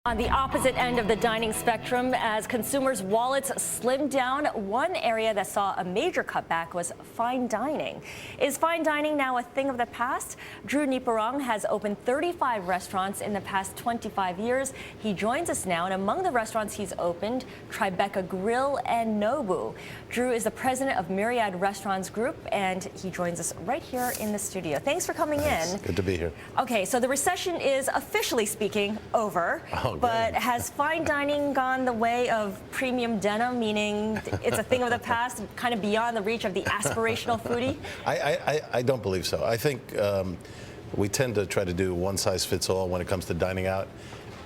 On the opposite end of the dining spectrum, as consumers' wallets slimmed down, one area that saw a major cutback was fine dining. Is fine dining now a thing of the past? Drew Nieporent has opened 35 restaurants in the past 25 years. He joins us now, and among the restaurants he's opened, Tribeca Grill and Nobu. Drew is the president of Myriad Restaurant Group, and he joins us right here in the studio. Thanks for coming in. Good to be here. Okay, so the recession is, officially speaking, over. But has fine dining gone the way of premium denim, meaning it's a thing of the past, kind of beyond the reach of the aspirational foodie? I don't believe so. I think we tend to try to do one size fits all when it comes to dining out,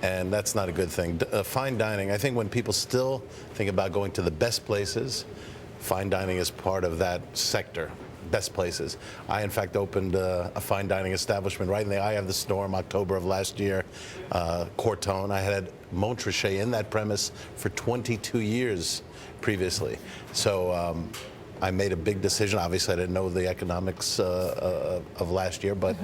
and that's not a good thing. Fine dining, I think when people still think about going to the best places, fine dining is part of that sector. Best places. I, in fact, opened a fine dining establishment right in the eye of the storm, October of last year, Cortone. I had Montrachet in that premise for 22 years previously. So I made a big decision. Obviously, I didn't know the economics of last year, but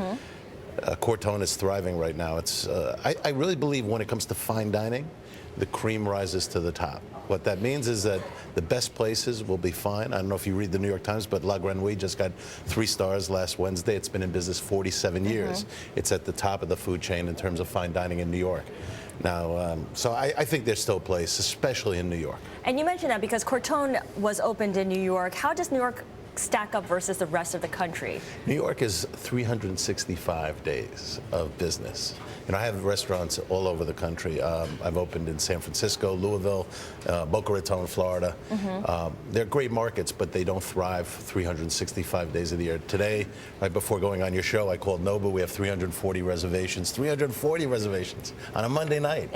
Cortone is thriving right now. It's I really believe when it comes to fine dining, the cream rises to the top. What that means is that the best places will be fine. I don't know if you read the New York Times, but La Grenouille just got 3 stars last Wednesday. It's been in business 47 years. It's at the top of the food chain in terms of fine dining in New York. Now, so I think there's still a place, especially in New York. And you mentioned that because Cortone was opened in New York. How does New York stack up versus the rest of the country? New York is 365 days of business. You know, I have restaurants all over the country. I've opened in San Francisco, Louisville, Boca Raton, Florida. They're great markets, but they don't thrive 365 days of the year. Today, right before going on your show, I called Nobu. We have 340 reservations. 340 reservations on a Monday night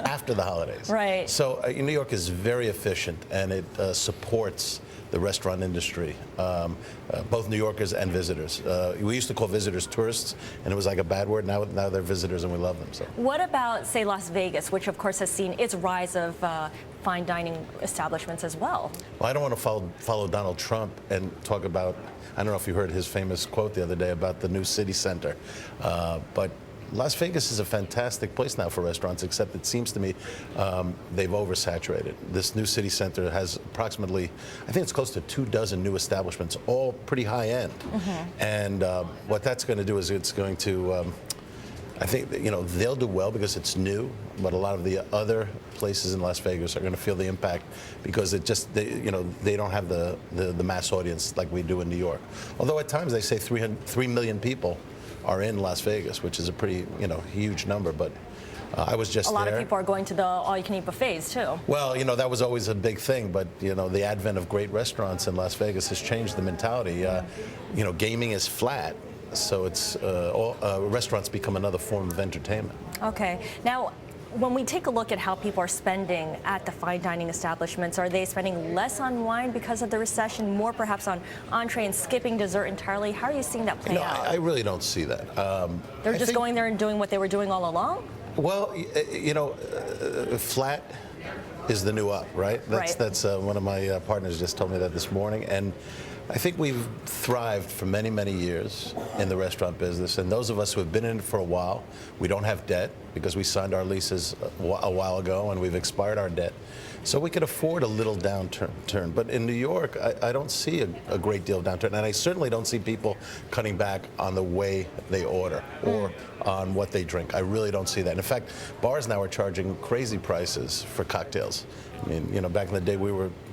after the holidays. Right. So New York is very efficient, and it supports the restaurant industry, both New Yorkers and visitors. We used to call visitors tourists, and it was like a bad word. Now they're visitors, and we love them. So. What about, say, Las Vegas, which of course has seen its rise of fine dining establishments as well? Well, I don't want to follow Donald Trump and talk about, I don't know if you heard his famous quote the other day about the new CityCenter, but Las Vegas is a fantastic place now for restaurants, except it seems to me they've oversaturated. This new CityCenter has approximately, I think it's close to 24 new establishments, all pretty high end. And what that's going to do is it's going to, I think, you know, they'll do well because it's new, but a lot of the other places in Las Vegas are going to feel the impact because it just, you know, they don't have the mass audience like we do in New York. Although at times they say 3 million people are in Las Vegas, which is a pretty, you know, huge number. But I was just there. A lot of people are going to the all-you-can-eat buffets too. Well, you know, that was always a big thing, but you know, the advent of great restaurants in Las Vegas has changed the mentality. You know, gaming is flat, so it's restaurants become another form of entertainment. Okay, now, when we take a look at how people are spending at the fine dining establishments, are they spending less on wine because of the recession, more perhaps on entree and skipping dessert entirely? How are you seeing that play out? I really don't see that. They're just going there and doing what they were doing all along? Well, you know, flat is the new up, right? That's one of my partners just told me that this morning. And I think we've thrived for many, many years in the restaurant business, and those of us who have been in it for a while, we don't have debt because we signed our leases a while ago and we've expired our debt. So we could afford a little downturn. But in New York, I don't see a great deal of downturn, and I certainly don't see people cutting back on the way they order or on what they drink. I really don't see that. In fact, bars now are charging crazy prices for cocktails. I mean, you know, back in the day,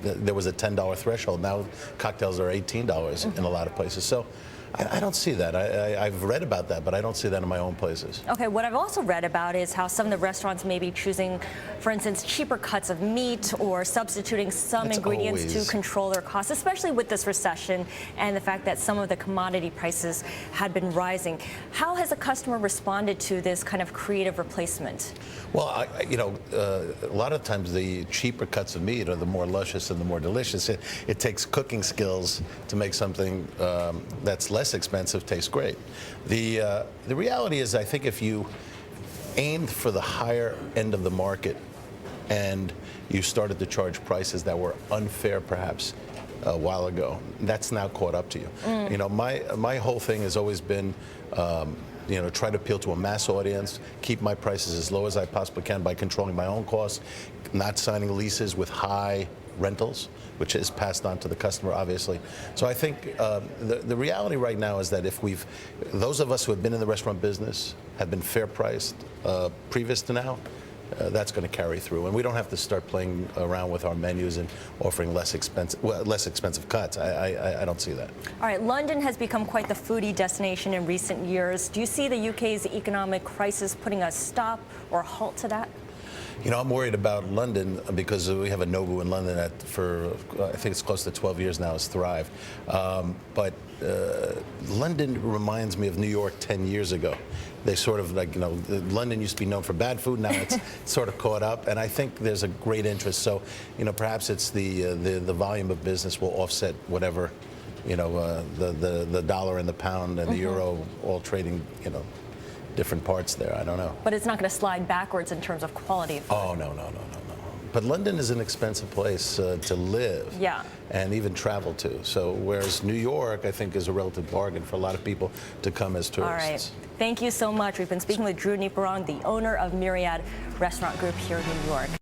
there was a $10 threshold. Now cocktails are $18 in a lot of places. So I don't see that. I've read about that, but I don't see that in my own places. Okay, what I've also read about is how some of the restaurants may be choosing, for instance, cheaper cuts of meat or substituting some ingredients to control their costs, especially with this recession and the fact that some of the commodity prices had been rising. How has the customer responded to this kind of creative replacement? Well, you know, a lot of times the cheaper cuts of meat are the more luscious and the more delicious. It takes cooking skills to make something that's less expensive taste great. The reality is, I think if you aimed for the higher end of the market and you started to charge prices that were unfair perhaps a while ago, that's now caught up to you. You know, my whole thing has always been try to appeal to a mass audience, keep my prices as low as I possibly can by controlling my own costs, not signing leases with high rentals, which is passed on to the customer, obviously. So I think the reality right now is that if those of us who have been in the restaurant business have been fair priced previous to now, that's going to carry through, and we don't have to start playing around with our menus and offering less expensive cuts. I don't see that. All right, London has become quite the foodie destination in recent years. Do you see the UK's economic crisis putting a stop or halt to that? I'm worried about London because we have a Nobu in London that for, I think it's close to 12 years now, has thrived. But London reminds me of New York 10 years ago. They sort of London used to be known for bad food, now it's sort of caught up, and I think there's a great interest. So, perhaps it's the volume of business will offset whatever, the dollar and the pound and the euro all trading, different parts there. I don't know. But it's not going to slide backwards in terms of quality of food. Oh, no. But London is an expensive place to live and even travel to. So whereas New York, I think, is a relative bargain for a lot of people to come as tourists. All right. Thank you so much. We've been speaking with Drew Nieporent, the owner of Myriad Restaurant Group here in New York.